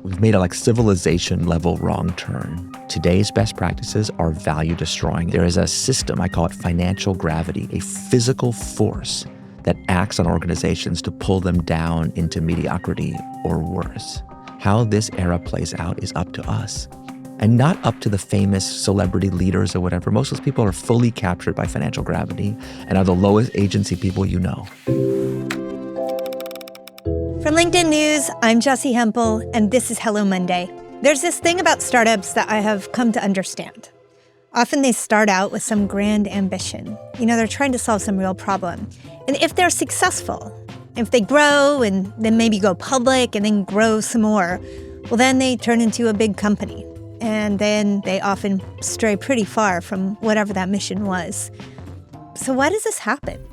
We've made a civilization level wrong turn. Today's best practices are value destroying. There is a system, I call it financial gravity, a physical force that acts on organizations to pull them down into mediocrity or worse. How this era plays out is up to us. And not up to the famous celebrity leaders or whatever. Most of those people are fully captured by financial gravity and are the lowest agency people you know. From LinkedIn News, I'm Jessi Hempel, and this is Hello Monday. There's this thing about startups that I have come to understand. Often they start out with some grand ambition. They're trying to solve some real problem. And if they're successful, if they grow and then maybe go public and then grow some more, well, then they turn into a big company. And then they often stray pretty far from whatever that mission was. So why does this happen?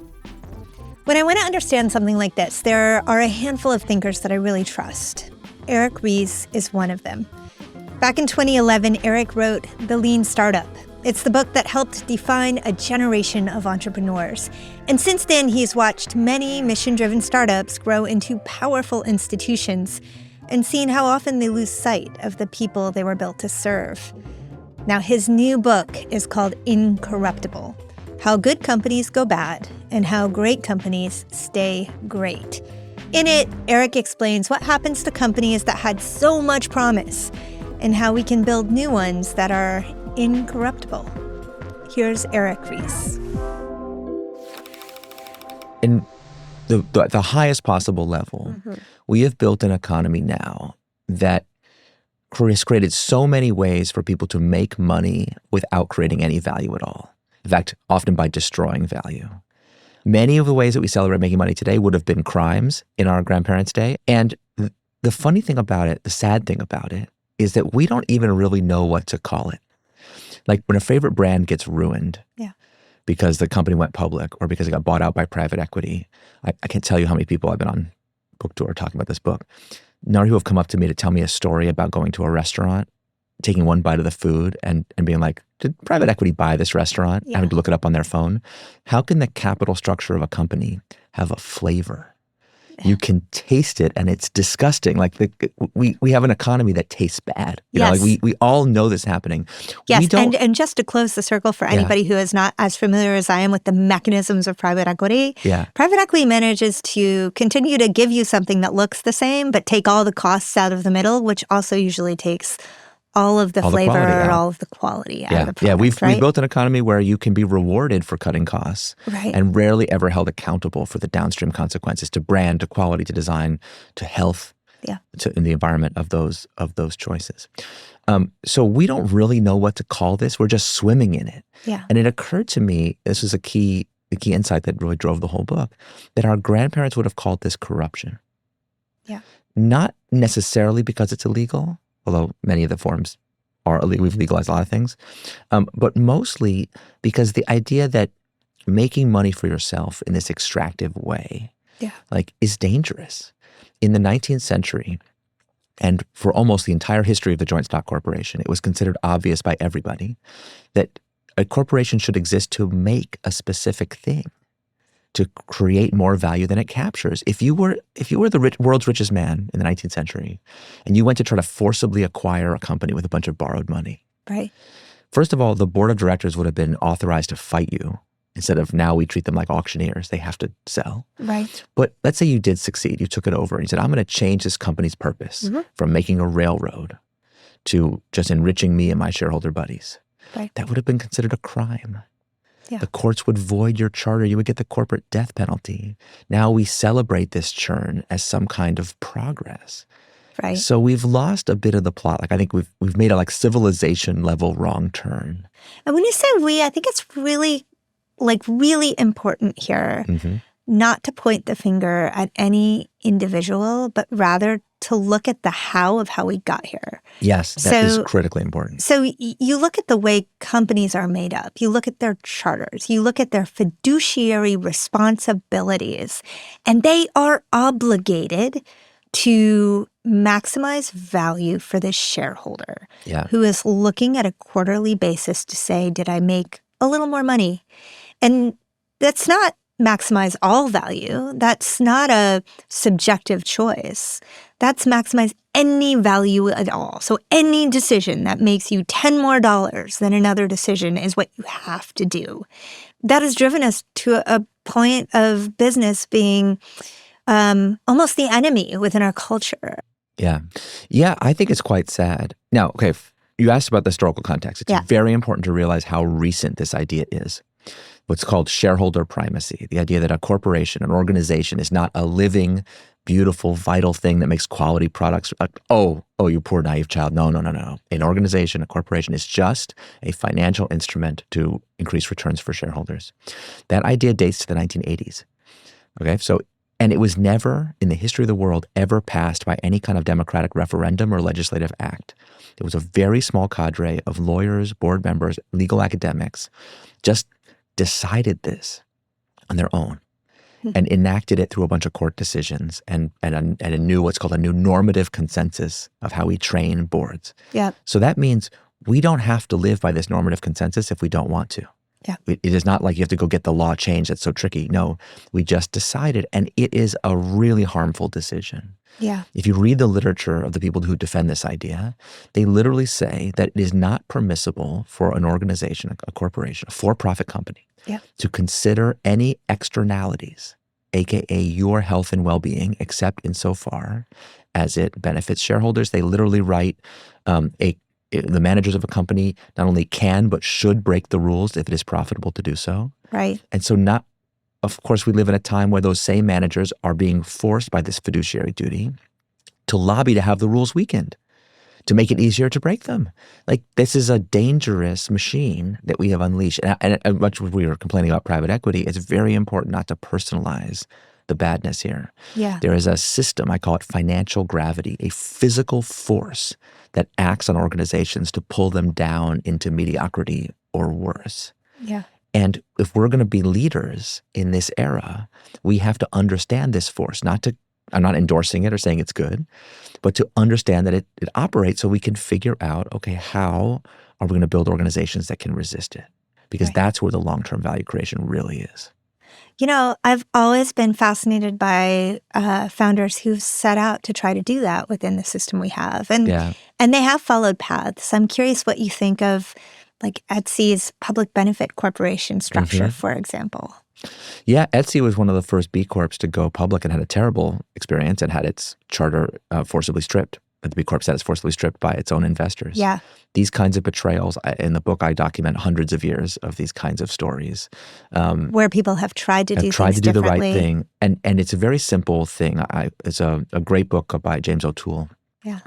When I want to understand something like this, there are a handful of thinkers that I really trust. Eric Ries is one of them. Back in 2011, Eric wrote The Lean Startup. It's the book that helped define a generation of entrepreneurs. And since then, he's watched many mission-driven startups grow into powerful institutions and seen how often they lose sight of the people they were built to serve. Now, his new book is called Incorruptible: How Good Companies Go Bad and How Great Companies Stay Great. In it, Eric explains what happens to companies that had so much promise and how we can build new ones that are incorruptible. Here's Eric Ries. In the highest possible level, we have built an economy now that has created so many ways for people to make money without creating any value at all. In fact, often by destroying value. Many of the ways that we celebrate making money today would have been crimes in our grandparents' day. And the funny thing about it, the sad thing about it, is that we don't even really know what to call it. Like when a favorite brand gets ruined because the company went public or because it got bought out by private equity. I can't tell you how many people I've been on book tour talking about this book. None who have come up to me to tell me a story about going to a restaurant, taking one bite of the food and being like, did private equity buy this restaurant? Having to look it up on their phone. How can the capital structure of a company have a flavor? You can taste it and it's disgusting. Like we have an economy that tastes bad. We all know this happening. Yes, and just to close the circle for anybody who is not as familiar as I am with the mechanisms of private equity, private equity manages to continue to give you something that looks the same, but take all the costs out of the middle, which also usually takes all of the flavor, all of the quality out of the product. We've built an economy where you can be rewarded for cutting costs and rarely ever held accountable for the downstream consequences to brand, to quality, to design, to health, to in the environment of those choices. So we don't really know what to call this. We're just swimming in it. And it occurred to me, this was the key insight that really drove the whole book, that our grandparents would have called this corruption. Not necessarily because it's illegal, although many of the forms are illegal. We've legalized a lot of things. But mostly because the idea that making money for yourself in this extractive way is dangerous. In the 19th century, and for almost the entire history of the joint stock corporation, it was considered obvious by everybody that a corporation should exist to make a specific thing, to create more value than it captures. If you were the world's richest man in the 19th century and you went to try to forcibly acquire a company with a bunch of borrowed money, first of all, the board of directors would have been authorized to fight you instead of now we treat them like auctioneers. They have to sell. But let's say you did succeed. You took it over and you said, I'm going to change this company's purpose from making a railroad to just enriching me and my shareholder buddies. That would have been considered a crime. The courts would void your charter. You would get the corporate death penalty. Now we celebrate this churn as some kind of progress. So we've lost a bit of the plot. I think we've made a civilization level wrong turn. And when you say we, I think it's really important here not to point the finger at any individual, but rather to look at the how of how we got here. Yes, that is critically important. So you look at the way companies are made up. You look at their charters. You look at their fiduciary responsibilities. And they are obligated to maximize value for the shareholder who is looking at a quarterly basis to say, did I make a little more money? And that's not maximize all value. That's not a subjective choice. That's maximize any value at all. So any decision that makes you $10 more than another decision is what you have to do. That has driven us to a point of business being almost the enemy within our culture. Yeah. Yeah, I think it's quite sad. Now, okay, you asked about the historical context. It's very important to realize how recent this idea is. What's called shareholder primacy, the idea that a corporation, an organization is not a living, beautiful, vital thing that makes quality products. Oh, you poor naive child. No. An organization, a corporation is just a financial instrument to increase returns for shareholders. That idea dates to the 1980s. Okay, and it was never, in the history of the world, ever passed by any kind of democratic referendum or legislative act. It was a very small cadre of lawyers, board members, legal academics, just decided this on their own and enacted it through a bunch of court decisions and a new, what's called a new normative consensus of how we train boards. Yeah. So that means we don't have to live by this normative consensus if we don't want to. Yeah. It is not like you have to go get the law changed. That's so tricky. No, we just decided, and it is a really harmful decision. Yeah. If you read the literature of the people who defend this idea, they literally say that it is not permissible for an organization, a corporation, a for-profit company, to consider any externalities, aka your health and well-being, except insofar as it benefits shareholders. They literally write the managers of a company not only can but should break the rules if it is profitable to do so. Right. And so of course, we live in a time where those same managers are being forced by this fiduciary duty to lobby to have the rules weakened, to make it easier to break them. Like, this is a dangerous machine that we have unleashed. And much as we were complaining about private equity, it's very important not to personalize the badness here. Yeah. There is a system, I call it financial gravity, a physical force that acts on organizations to pull them down into mediocrity or worse. Yeah. And if we're going to be leaders in this era, we have to understand this force, I'm not endorsing it or saying it's good, but to understand that it operates so we can figure out, okay, how are we going to build organizations that can resist it? Because that's where the long-term value creation really is. You know, I've always been fascinated by founders who've set out to try to do that within the system we have. And they have followed paths. I'm curious what you think of like Etsy's public benefit corporation structure, for example. Yeah, Etsy was one of the first B Corps to go public and had a terrible experience and had its charter forcibly stripped. The B Corp status forcibly stripped by its own investors. Yeah. These kinds of betrayals, in the book I document hundreds of years of these kinds of stories. Where people have tried to do the right thing. And it's a very simple thing. It's a great book by James O'Toole.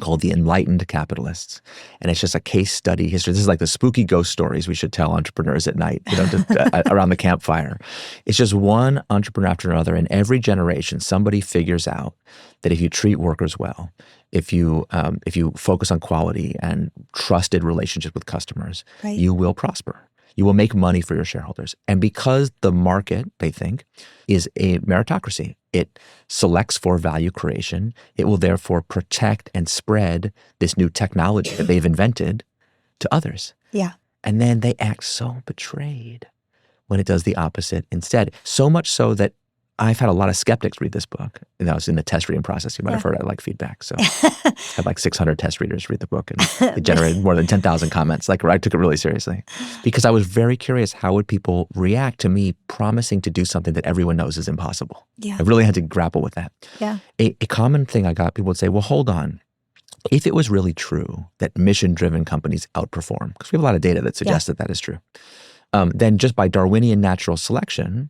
Called The Enlightened Capitalists. And it's just a case study history. This is like the spooky ghost stories we should tell entrepreneurs at night, around the campfire. It's just one entrepreneur after another. In every generation, somebody figures out that if you treat workers well, if you focus on quality and trusted relationships with customers, you will prosper. You will make money for your shareholders. And because the market, they think, is a meritocracy, it selects for value creation, it will therefore protect and spread this new technology that they've invented to others. Yeah. And then they act so betrayed when it does the opposite instead. So much so that I've had a lot of skeptics read this book. And I was in the test reading process. You might have heard I like feedback. So I had like 600 test readers read the book and it generated more than 10,000 comments. Like, I took it really seriously because I was very curious, how would people react to me promising to do something that everyone knows is impossible? Yeah. I really had to grapple with that. Yeah. A common thing I got, people would say, well, hold on. If it was really true that mission-driven companies outperform, because we have a lot of data that suggests that is true, then just by Darwinian natural selection,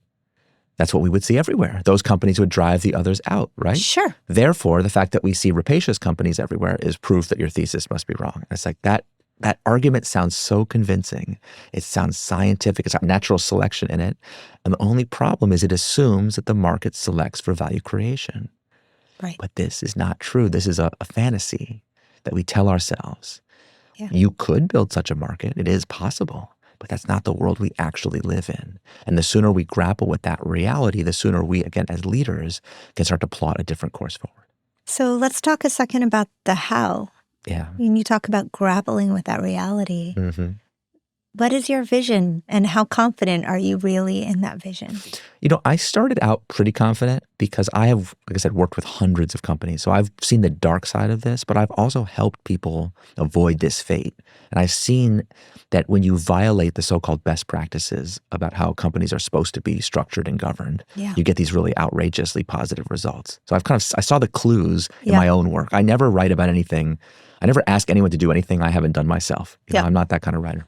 that's what we would see everywhere. Those companies would drive the others out, right? Sure. Therefore, the fact that we see rapacious companies everywhere is proof that your thesis must be wrong. It's like that argument sounds so convincing. It sounds scientific. It's got natural selection in it. And the only problem is it assumes that the market selects for value creation. Right. But this is not true. This is a fantasy that we tell ourselves. Yeah. You could build such a market. It is possible. But that's not the world we actually live in. And the sooner we grapple with that reality, the sooner we, again, as leaders, can start to plot a different course forward. So let's talk a second about the how. Yeah. When you talk about grappling with that reality, What is your vision, and how confident are you really in that vision? I started out pretty confident because I have, like I said, worked with hundreds of companies. So I've seen the dark side of this, but I've also helped people avoid this fate. And I've seen that when you violate the so-called best practices about how companies are supposed to be structured and governed, you get these really outrageously positive results. So I saw the clues in my own work. I never write about anything. I never ask anyone to do anything I haven't done myself. I'm not that kind of writer.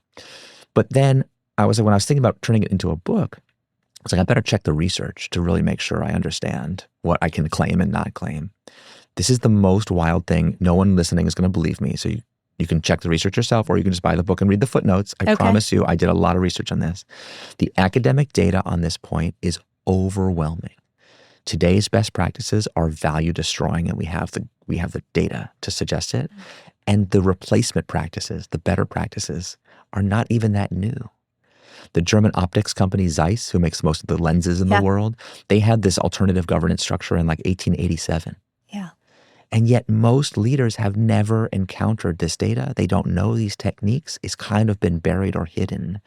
But then when I was thinking about turning it into a book, I was like, I better check the research to really make sure I understand what I can claim and not claim. This is the most wild thing. No one listening is going to believe me. So you can check the research yourself, or you can just buy the book and read the footnotes. I promise you, I did a lot of research on this. The academic data on this point is overwhelming. Today's best practices are value destroying, and we have the data to suggest it. And the replacement practices, the better practices, are not even that new. The German optics company Zeiss, who makes most of the lenses in the world, they had this alternative governance structure in like 1887. Yeah. And yet most leaders have never encountered this data. They don't know these techniques. It's kind of been buried or hidden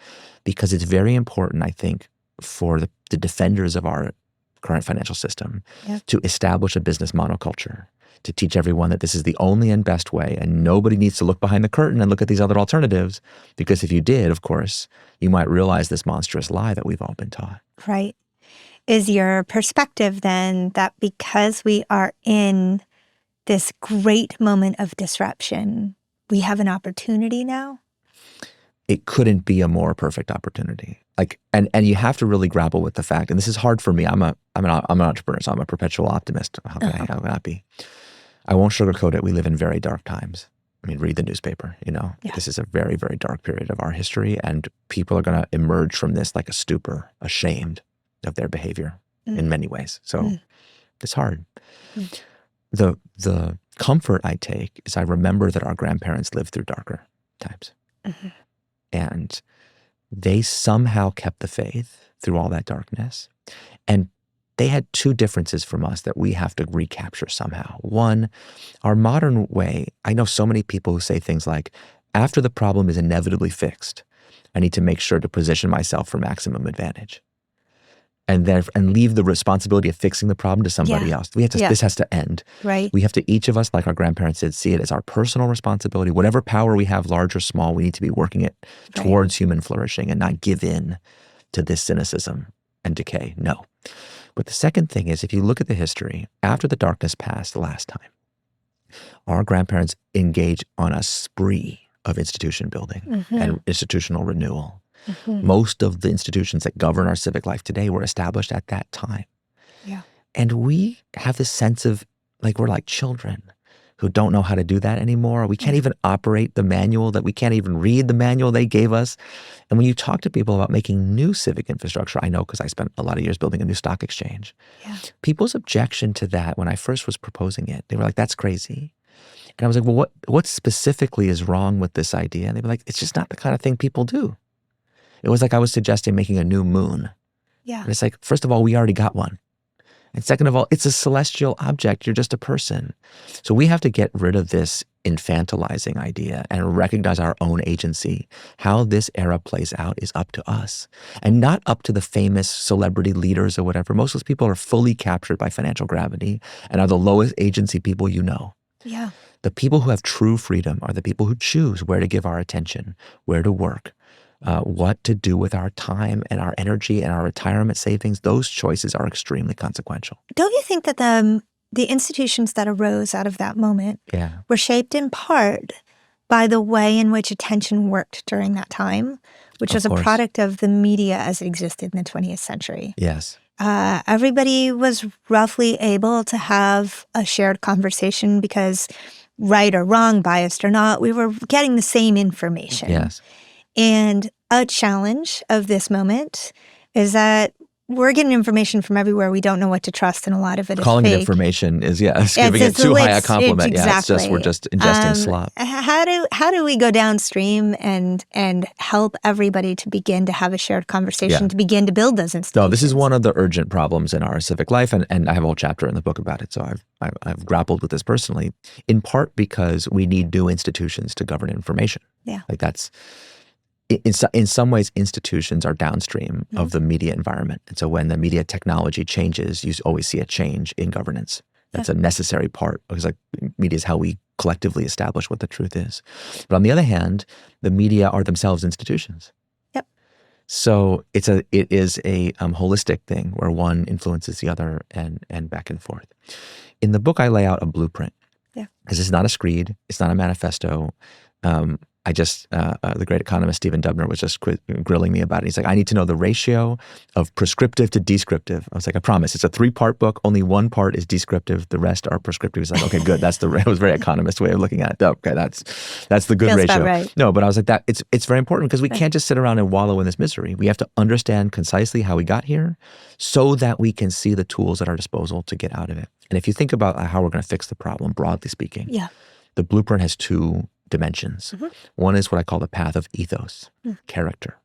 because it's very important, I think, for the defenders of our current financial system to establish a business monoculture, to teach everyone that this is the only and best way, and nobody needs to look behind the curtain and look at these other alternatives, because if you did, of course, you might realize this monstrous lie that we've all been taught. Right. Is your perspective then that because we are in this great moment of disruption, we have an opportunity now? It couldn't be a more perfect opportunity. And you have to really grapple with the fact, and this is hard for me. I'm an entrepreneur, so I'm a perpetual optimist. How can I not be? I won't sugarcoat it. We live in very dark times. I mean, read the newspaper, This is a very, very dark period of our history, and people are going to emerge from this like a stupor, ashamed of their behavior in many ways. So it's hard. The comfort I take is I remember that our grandparents lived through darker times. And they somehow kept the faith through all that darkness. And they had two differences from us that we have to recapture somehow. One, our modern way, I know so many people who say things like, after the problem is inevitably fixed, I need to make sure to position myself for maximum advantage. And leave the responsibility of fixing the problem to somebody else. This has to end. Right. We have to, each of us, like our grandparents did, see it as our personal responsibility. Whatever power we have, large or small, we need to be working it towards human flourishing and not give in to this cynicism and decay. No. But the second thing is, if you look at the history, after the darkness passed the last time, our grandparents engaged on a spree of institution building and institutional renewal. Most of the institutions that govern our civic life today were established at that time. Yeah. And we have this sense of like we're like children who don't know how to do that anymore. We can't even operate the manual, that we can't even read the manual they gave us. And when you talk to people about making new civic infrastructure, I know because I spent a lot of years building a new stock exchange. Yeah. People's objection to that when I first was proposing it, they were like, that's crazy. And I was like, well, what specifically is wrong with this idea? And they'd be like, it's just not the kind of thing people do. It was like I was suggesting making a new moon. Yeah. And it's like, first of all, we already got one. And second of all, it's a celestial object. You're just a person. So we have to get rid of this infantilizing idea and recognize our own agency. How this era plays out is up to us and not up to the famous celebrity leaders or whatever. Most of those people are fully captured by financial gravity and are the lowest agency people you know. Yeah. The people who have true freedom are the people who choose where to give our attention, where to work, what to do with our time and our energy and our retirement savings. Those choices are extremely consequential. Don't you think that the institutions that arose out of that moment were shaped in part by the way in which attention worked during that time, which was a product of the media as it existed in the 20th century? Yes. Everybody was roughly able to have a shared conversation because, right or wrong, biased or not, we were getting the same information. Yes. And a challenge of this moment is that we're getting information from everywhere. We don't know what to trust, and a lot of it is Calling fake. it information is, giving it too high a compliment. Exactly. We're just ingesting slop. How do we go downstream and help everybody to begin to have a shared conversation, to begin to build those institutions? No, this is one of the urgent problems in our civic life, and I have a whole chapter in the book about it. So I've grappled with this personally, in part because we need new institutions to govern information. Yeah. in some ways, institutions are downstream of the media environment. And so when the media technology changes, you always see a change in governance. That's a necessary part, because like media is how we collectively establish what the truth is. But on the other hand, the media are themselves institutions. Yep. So it is a holistic thing where one influences the other and back and forth. In the book, I lay out a blueprint. Yeah. Because it's not a screed, it's not a manifesto. The great economist Stephen Dubner was just grilling me about it. He's like, I need to know the ratio of prescriptive to descriptive. I was like, I promise, it's a 3-part book. Only 1 part is descriptive. The rest are prescriptive. He's like, okay, good. It was a very economist way of looking at it. Okay, that's the good Feels ratio. about right. No, but I was like, it's very important, because we can't just sit around and wallow in this misery. We have to understand concisely how we got here so that we can see the tools at our disposal to get out of it. And if you think about how we're going to fix the problem, broadly speaking, the blueprint has 2 dimensions. One is what I call the path of ethos, character.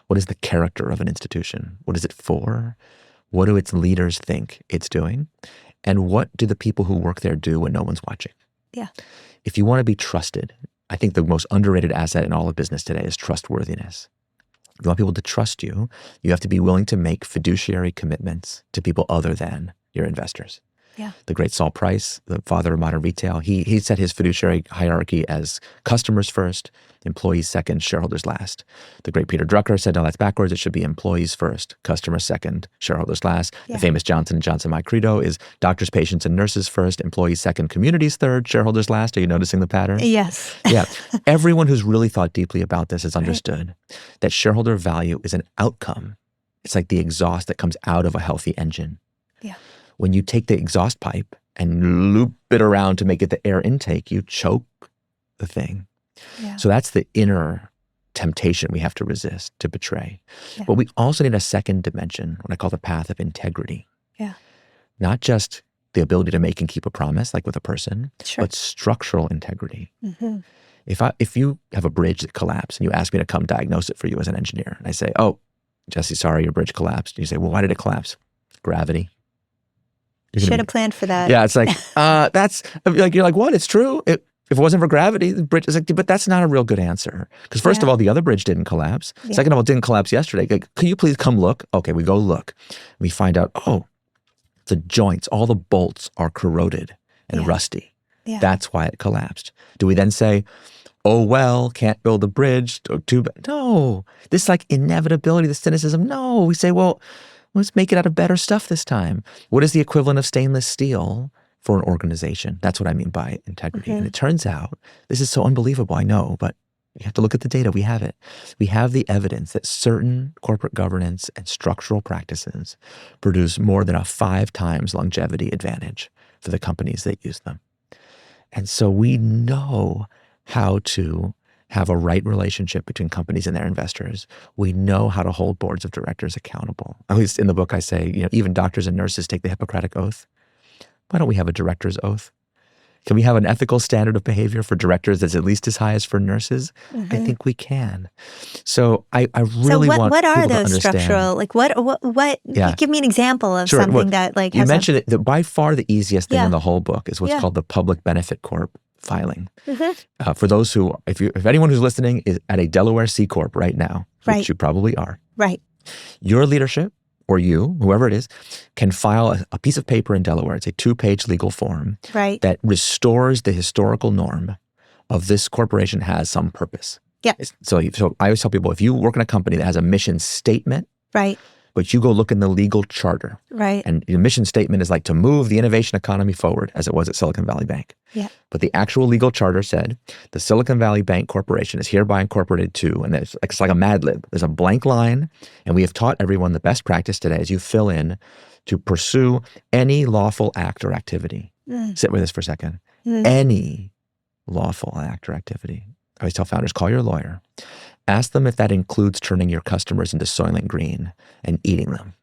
What is the character of an institution? What is it for? What do its leaders think it's doing? And what do the people who work there do when no one's watching? Yeah. If you want to be trusted, I think the most underrated asset in all of business today is trustworthiness. If you want people to trust you, you have to be willing to make fiduciary commitments to people other than your investors. Yeah. The great Saul Price, the father of modern retail, he set his fiduciary hierarchy as customers first, employees second, shareholders last. The great Peter Drucker said, no, that's backwards. It should be employees first, customers second, shareholders last. Yeah. The famous Johnson & Johnson, my credo, is doctors, patients, and nurses first, employees second, communities third, shareholders last. Are you noticing the pattern? Yes. Yeah. Everyone who's really thought deeply about this has understood that shareholder value is an outcome. It's like the exhaust that comes out of a healthy engine. Yeah. When you take the exhaust pipe and loop it around to make it the air intake, you choke the thing. Yeah. So that's the inner temptation we have to resist, to betray. Yeah. But we also need a second dimension, what I call the path of integrity. Yeah. Not just the ability to make and keep a promise, like with a person, Sure. but structural integrity. If you have a bridge that collapsed and you ask me to come diagnose it for you as an engineer, and I say, oh, Jessi, sorry, your bridge collapsed. And you say, well, why did it collapse? Gravity. Should have planned for that. Yeah, it's like, that's, like, you're like, what? It's true. If it wasn't for gravity, the bridge is like, but that's not a real good answer. Because first of all, the other bridge didn't collapse. Yeah. Second of all, it didn't collapse yesterday. Like, could you please come look? Okay, we go look. We find out, oh, the joints, all the bolts are corroded and rusty. Yeah. That's why it collapsed. Do we then say, oh, well, can't build a bridge? No. This like inevitability, the cynicism. No, we say, well, let's make it out of better stuff this time. What is the equivalent of stainless steel for an organization? That's what I mean by integrity. And it turns out, this is so unbelievable, I know, but you have to look at the data. We have it. We have the evidence that certain corporate governance and structural practices produce more than a 5 times longevity advantage for the companies that use them. And so we know how to have a right relationship between companies and their investors. We know how to hold boards of directors accountable. At least in the book I say, even doctors and nurses take the Hippocratic Oath. Why don't we have a director's oath? Can we have an ethical standard of behavior for directors that's at least as high as for nurses? I think we can. So I really want what are people to those understand. Structural, like what give me an example of something that like you mentioned it, that by far the easiest thing in the whole book is what's called the Public Benefit Corp filing. For those who, if anyone who's listening is at a Delaware C Corp right now, which you probably are, your leadership, or you, whoever it is, can file a piece of paper in Delaware. It's a 2-page legal form that restores the historical norm of this corporation has some purpose. Yeah. So I always tell people, if you work in a company that has a mission statement, but you go look in the legal charter, and the mission statement is like to move the innovation economy forward, as it was at Silicon Valley Bank. Yeah. But the actual legal charter said the Silicon Valley Bank Corporation is hereby incorporated to, and it's like a Mad Lib. There's a blank line, and we have taught everyone the best practice today is you fill in to pursue any lawful act or activity. Sit with this for a second. Any lawful act or activity. I always tell founders, call your lawyer. Ask them if that includes turning your customers into Soylent Green and eating them.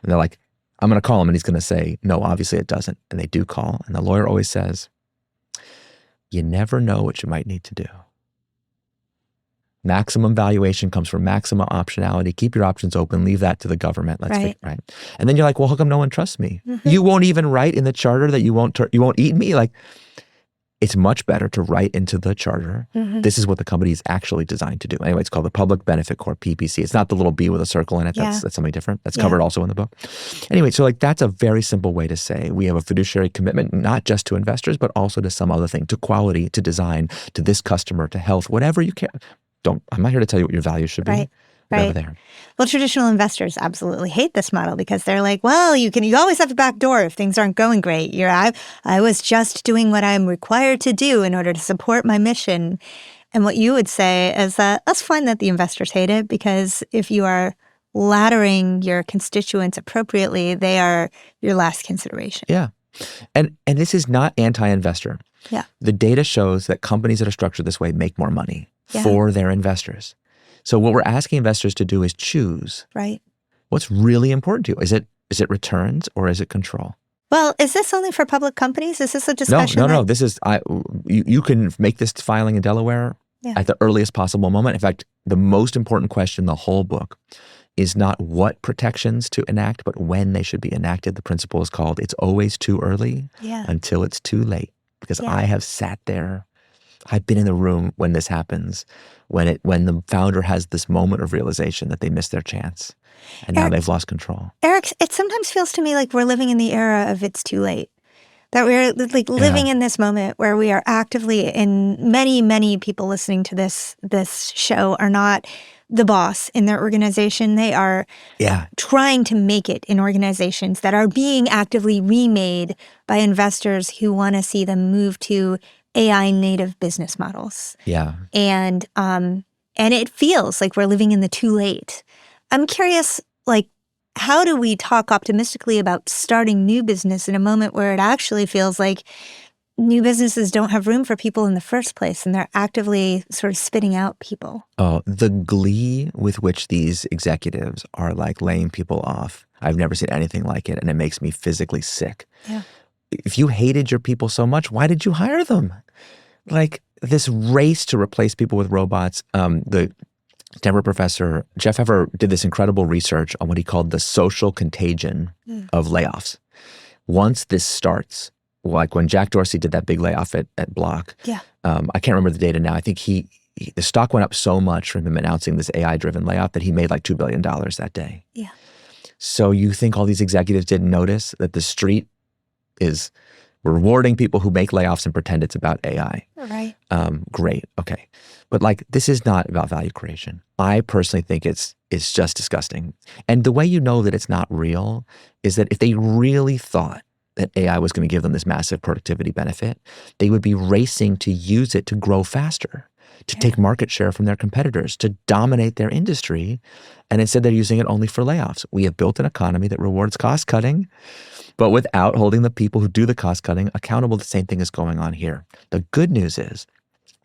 And they're like, I'm going to call him, and he's going to say, no, obviously it doesn't. And they do call. And the lawyer always says, you never know what you might need to do. Maximum valuation comes from maximum optionality. Keep your options open. Leave that to the government. Right. And then you're like, well, how come no one trusts me? You won't even write in the charter that you won't eat me? Like, it's much better to write into the charter, this is what the company is actually designed to do. Anyway, it's called the Public Benefit Corp, PBC. It's not the little B with a circle in it. That's something different. That's covered also in the book. Anyway, so like that's a very simple way to say we have a fiduciary commitment, not just to investors, but also to some other thing, to quality, to design, to this customer, to health, whatever you care. I'm not here to tell you what your values should be. Right. There. Well, traditional investors absolutely hate this model because they're like, well, you always have a back door if things aren't going great. I was just doing what I'm required to do in order to support my mission. And what you would say is that that's fine that the investors hate it, because if you are laddering your constituents appropriately, they are your last consideration. Yeah. And this is not anti-investor. Yeah. The data shows that companies that are structured this way make more money for their investors. So what we're asking investors to do is choose. Right. What's really important to you? Is it returns or is it control? Well, is this only for public companies? Is this a discussion? No. This is you can make this filing in Delaware at the earliest possible moment. In fact, the most important question in the whole book is not what protections to enact, but when they should be enacted. The principle is called "It's always too early until it's too late." Because I have sat there. I've been in the room when this happens, when the founder has this moment of realization that they missed their chance, and now they've lost control. Eric, it sometimes feels to me like we're living in the era of it's too late. That we're like living in this moment where we are actively, and many people listening to this show are not the boss in their organization. They are trying to make it in organizations that are being actively remade by investors who want to see them move to AI native business models. Yeah. And it feels like we're living in the too late. I'm curious, like, how do we talk optimistically about starting new business in a moment where it actually feels like new businesses don't have room for people in the first place and they're actively sort of spitting out people? Oh, the glee with which these executives are like laying people off. I've never seen anything like it, and it makes me physically sick. Yeah. If you hated your people so much, why did you hire them? Like this race to replace people with robots. The Stanford professor, Jeff Ever, did this incredible research on what he called the social contagion of layoffs. Once this starts, like when Jack Dorsey did that big layoff at Block, I can't remember the data now. I think the stock went up so much from him announcing this AI-driven layoff that he made like $2 billion that day. Yeah. So you think all these executives didn't notice that the street is rewarding people who make layoffs and pretend it's about AI. Right. Great. Okay. But like, this is not about value creation. I personally think it's just disgusting. And the way you know that it's not real is that if they really thought that AI was going to give them this massive productivity benefit, they would be racing to use it to grow faster, to take market share from their competitors, to dominate their industry. And instead, they're using it only for layoffs. We have built an economy that rewards cost cutting, but without holding the people who do the cost cutting accountable. The same thing is going on here. The good news is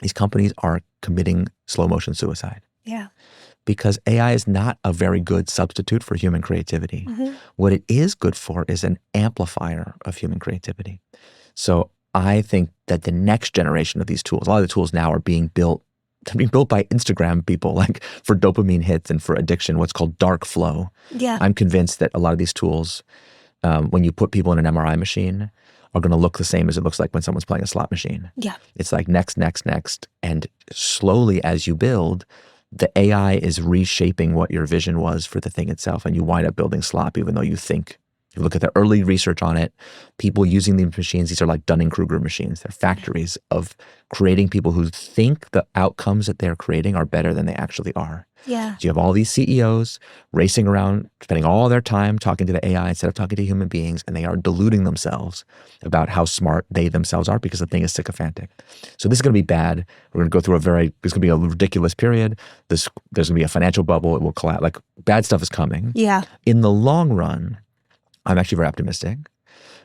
these companies are committing slow motion suicide. Yeah. Because AI is not a very good substitute for human creativity. Mm-hmm. What it is good for is an amplifier of human creativity. So I think that the next generation of these tools, a lot of the tools now are being built by Instagram people, like for dopamine hits and for addiction, what's called dark flow. Yeah. I'm convinced that a lot of these tools, when you put people in an MRI machine, are going to look the same as it looks like when someone's playing a slot machine. Yeah. It's like next. And slowly as you build, the AI is reshaping what your vision was for the thing itself. And you wind up building slop, even though you think, you look at the early research on it, people using these machines, these are like Dunning-Kruger machines. They're factories of creating people who think the outcomes that they're creating are better than they actually are. Yeah. So you have all these CEOs racing around, spending all their time talking to the AI instead of talking to human beings, and they are deluding themselves about how smart they themselves are because the thing is sycophantic. So this is going to be bad. We're going to go through there's going to be a ridiculous period. There's going to be a financial bubble. It will collapse. Like bad stuff is coming. Yeah. In the long run, I'm actually very optimistic.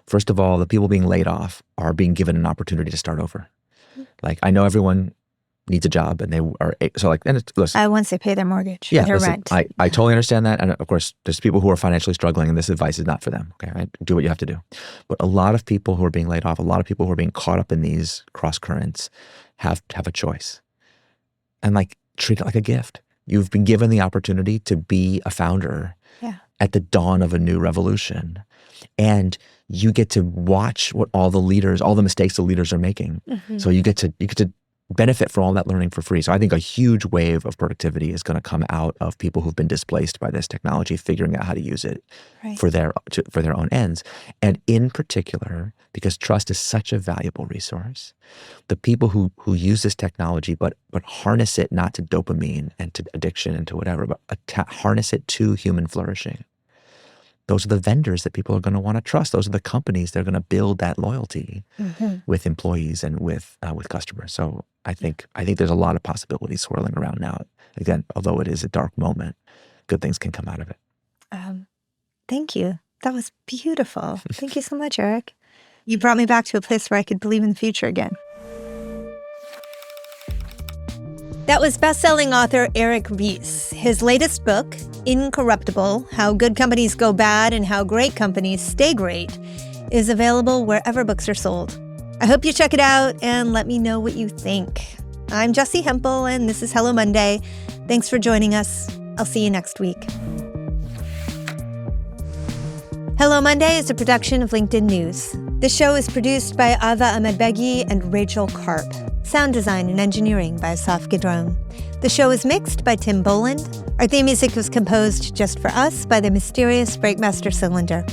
First of all, the people being laid off are being given an opportunity to start over. Like I know everyone needs a job, and they are listen, once they pay their mortgage, their rent. I totally understand that, and of course, there's people who are financially struggling, and this advice is not for them. Okay, right? Do what you have to do. But a lot of people who are being laid off, a lot of people who are being caught up in these cross currents, have a choice, and like treat it like a gift. You've been given the opportunity to be a founder. Yeah. at the dawn of a new revolution. And you get to watch what all the mistakes the leaders are making. Mm-hmm. So you get to benefit from all that learning for free. So I think a huge wave of productivity is going to come out of people who've been displaced by this technology, figuring out how to use it for their own ends. And in particular, because trust is such a valuable resource, the people who use this technology but harness it not to dopamine and to addiction and to whatever, but harness it to human flourishing. Those are the vendors that people are going to want to trust. Those are the companies that are going to build that loyalty with employees and with customers. So I think there's a lot of possibilities swirling around now. Again, although it is a dark moment, good things can come out of it. Thank you. That was beautiful. Thank you so much, Eric. You brought me back to a place where I could believe in the future again. That was best-selling author Eric Ries. His latest book, Incorruptible, How Good Companies Go Bad and How Great Companies Stay Great, is available wherever books are sold. I hope you check it out and let me know what you think. I'm Jessi Hempel, and this is Hello Monday. Thanks for joining us. I'll see you next week. Hello Monday is a production of LinkedIn News. The show is produced by Ava Ahmedbegi and Rachel Karp. Sound design and engineering by Asaf Gidron. The show is mixed by Tim Boland. Our theme music was composed just for us by the mysterious Breakmaster Cylinder.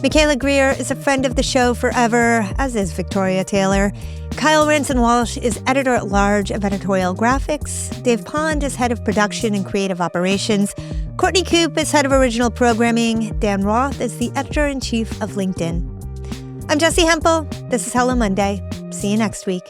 Michaela Greer is a friend of the show forever, as is Victoria Taylor. Kyle Ranson-Walsh is editor-at-large of editorial graphics. Dave Pond is head of production and creative operations. Courtney Coop is head of original programming. Dan Roth is the editor-in-chief of LinkedIn. I'm Jessi Hempel. This is Hello Monday. See you next week.